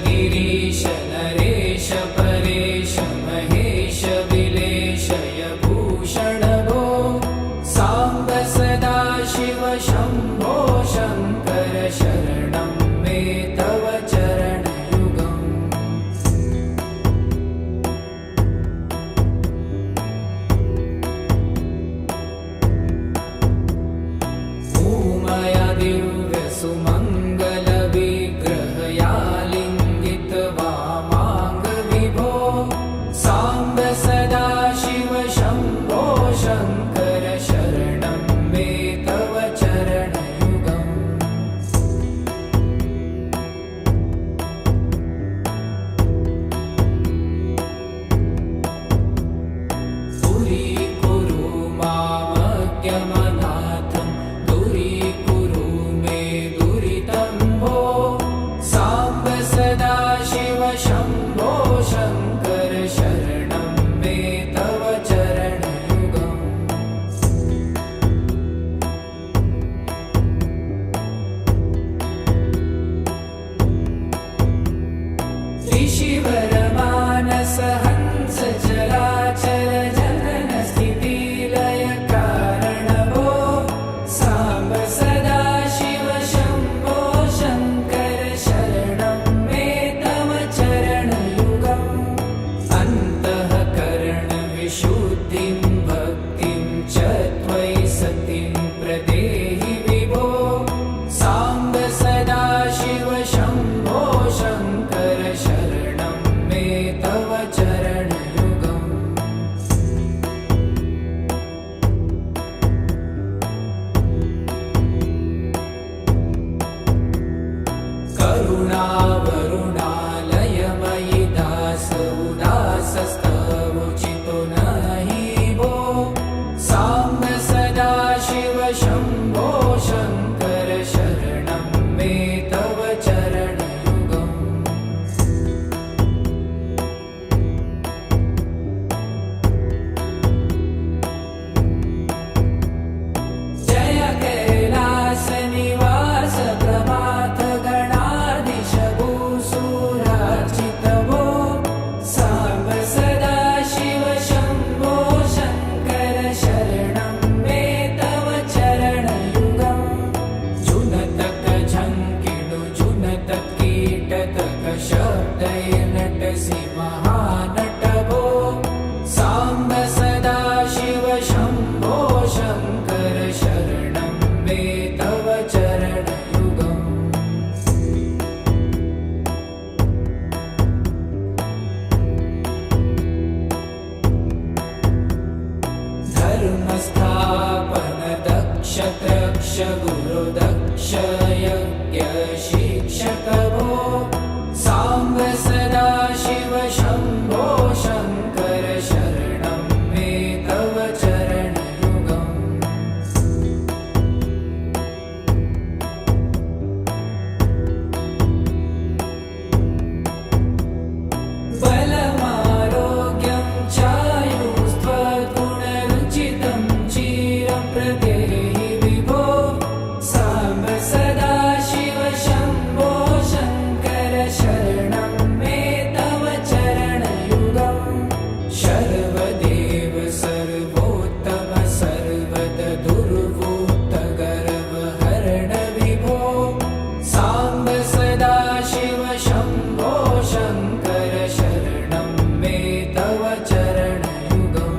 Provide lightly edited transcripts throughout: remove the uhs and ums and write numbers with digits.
गिरीश नरेश परेश महेश विलेशय भूषण भो साम्ब सदा शिव शम्भो शङ्कर शरणं मे तव चरणयुगम् भूमया दिव्य सुमङ्गल विग्रहया लिङ्गित वामाङ्ग विभो साम्ब सदा शिव शम्भो शङ्कर शरणं मे तव चरणयुगम् दूरीकुरु मामज्ञमनाथं दूरीकुरु मे दुरितं भो साम्ब सदा शिव शम्भो शङ्कर शरणं मे तव चरणयुगम् ऋषिवर मानस हंस चराचर जनन स्थिति लय कारण भो साम्ब सदा शिव शम्भो शङ्कर शरणं मे तव चरणयुगम् अन्तःकरण विशुद्धिं भक्तिं च त्वयि सतिं प्रदेहि विभो साम्ब सदा शिव शम्भो शङ्कर शरणं मे तव चरणयुगम् करुणावरुणालयमयि दास उदासस्तवोचितो नहि भो साम्ब सदा शिव शम्भो शङ्कर शरणं मे तव चरणयुगम् जय कैलास निवास प्रभात गणाधीश भूसुरार्चित भो साम्ब सदा शिव शम्भो शङ्कर शरणं मे तव चरणयुगम् जुनतक झङ्किणु जुनतक कीटतक शब्दैर्नटसि महानट भो साम्ब सदा शिव शम्भो शङ्कर शरणं मे तव चरणयुगम् धर्मस्थापन दक्ष त्रक्ष गुरु दक्ष यज्ञ शिक्षक भो साम्ब सदा शिव शम्भो शङ्कर शरणं मे तव चरणयुगम् बलमारोग्यं चायुस्त्वगुणरुचितं चिरं प्रदेहि विभो साम्ब सदा शिव शम्भो शङ्कर शरणं मे तव चरणयुगम् शर्वदेव सर्वोत्तम सर्वद दुर्वूत गर्वहरण विभो साम्ब सदा शिव शम्भो शङ्कर शरणं मे तव चरणयुगम्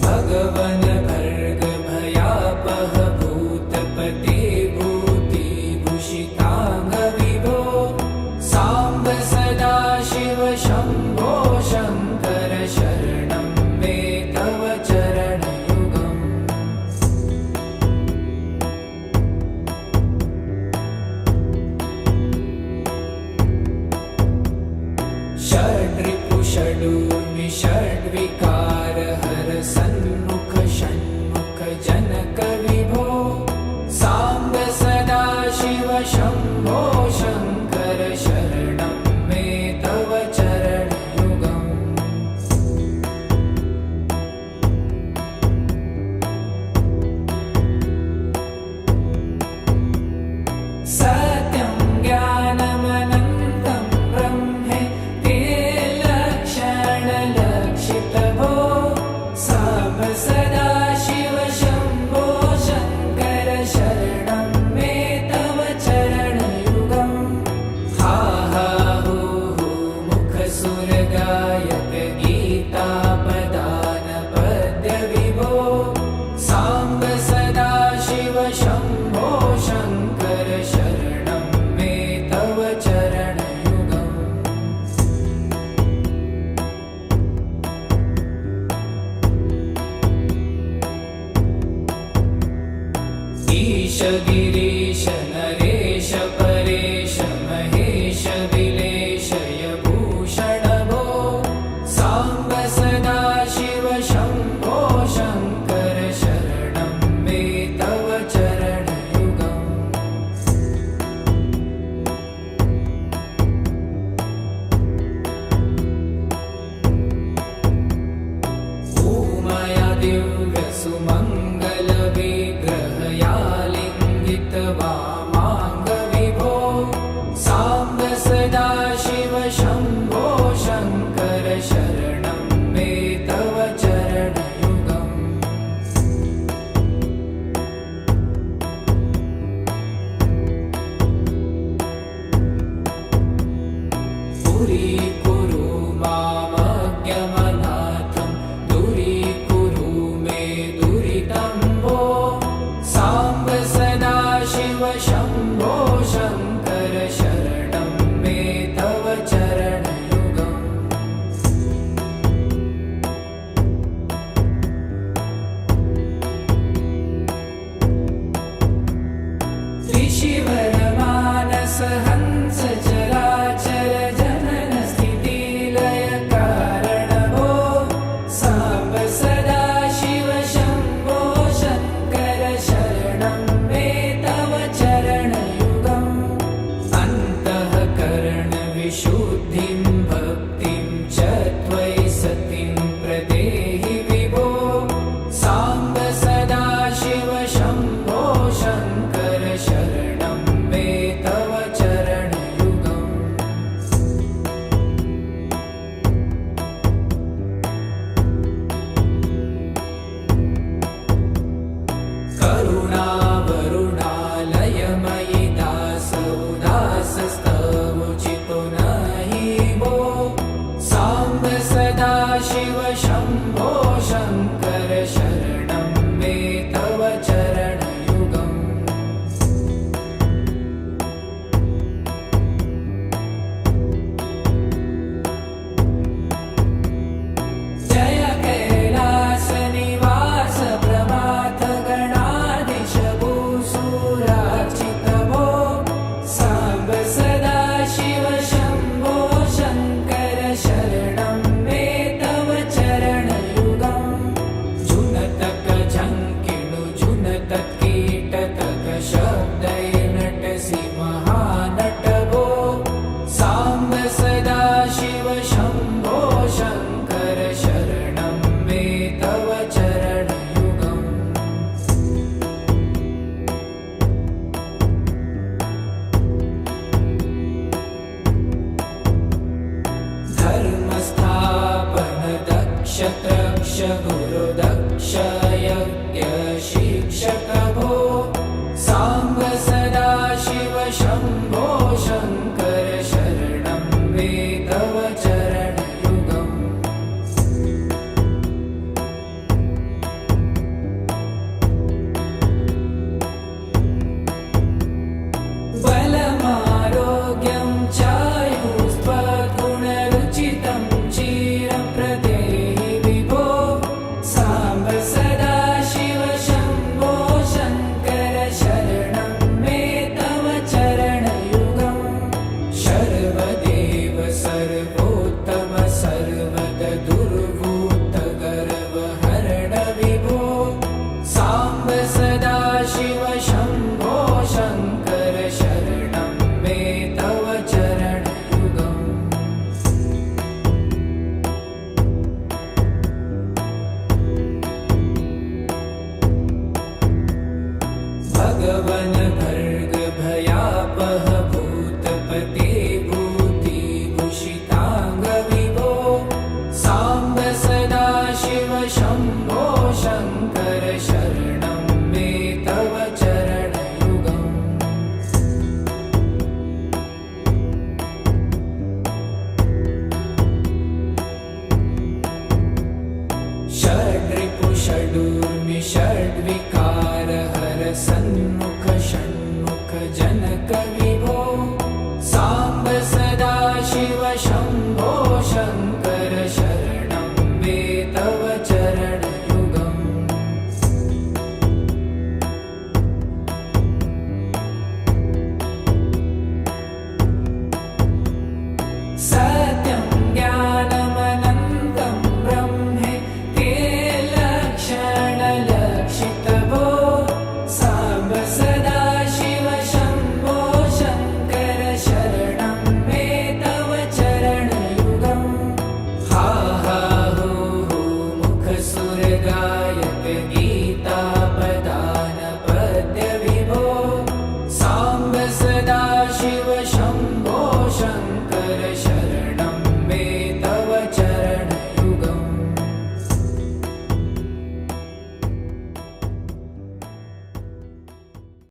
भगवन् भर्ग भयापह भूतपते भूतिभूषिताङ्ग विभो साम्ब सदा शिव शम्भो शङ्कर शरणं मे तव चरणयुगम् षड्रिपु षडूर्मि षड्विकार हर सन्मुख षण्मुख जनक विभो साम्ब सदा शिव शम्भो शङ्कर शरणं मे तव चरणयुगम् सत्यं ज्ञानमनन्तं ब्रह्मेति लक्षणलक्षितभो साम्ब सदाशिव शम्भो शङ्कर शरणं मे तव चरणयुगम् हा हा हू हू मुखसुरगायक गीतापदान पद्यविभो साम्ब सदाशिव शम्भो शङ्कर शरणं मे तव चरणयुगम् ईश गिरीश नरेश परेश महेश विलेशय भूषण भो साम्ब सदाशिव शम्भो शङ्कर शरणं मे तव चरणयुगम् उमया दिव्यसुमङ्गलविग्रहया लिङ्गितवामाङ्गविभो साम्ब सदाशिव शम्भो शङ्कर शरणं मे तव चरणयुगम् पुरीकुरु मामज्ञमनाथं दूरीकुरु मे दुरितं भो साम्ब सदाशिव शम्भो शङ्कर शरणं मे तव चरणयुगम् त्रिशिवरमानस हंस चराचर जनन स्थितिलय कारण भो साम्ब सदाशिव शम्भो शङ्कर शरणं मे तव चरणयुगम् अन्तःकरण विशुद्धिं भक्तिं च त्वयि सतिं प्रदेहि विभो साम्ब सदाशिव शम्भो शङ्कर शरणं मे तव चरणयुगम् करुणावरुणालयमयि दासोदासस्तवोचितो नहि भो साम्ब सदाशिव शम्भो शङ्कर शरणं मे तव चरणयुगम् जय कैलासनिवास प्रमाथ गणाधीश भूसुरार्चित भो साम्ब सदाशिव शम्भो शङ्कर शरणं मे तव चरणयुगम् जुनतक झङ्किणु जुनतक कीटतक शब्दैर्नटसि महानट भो साम्ब सदाशिव शम्भो शङ्कर शरणं मे तव चरणयुगम् धर्मस्थापन दक्ष त्रक्ष गुरुदक्ष यज्ञ शिक्षक भो साम्ब सदाशिव शम्भो शङ्कर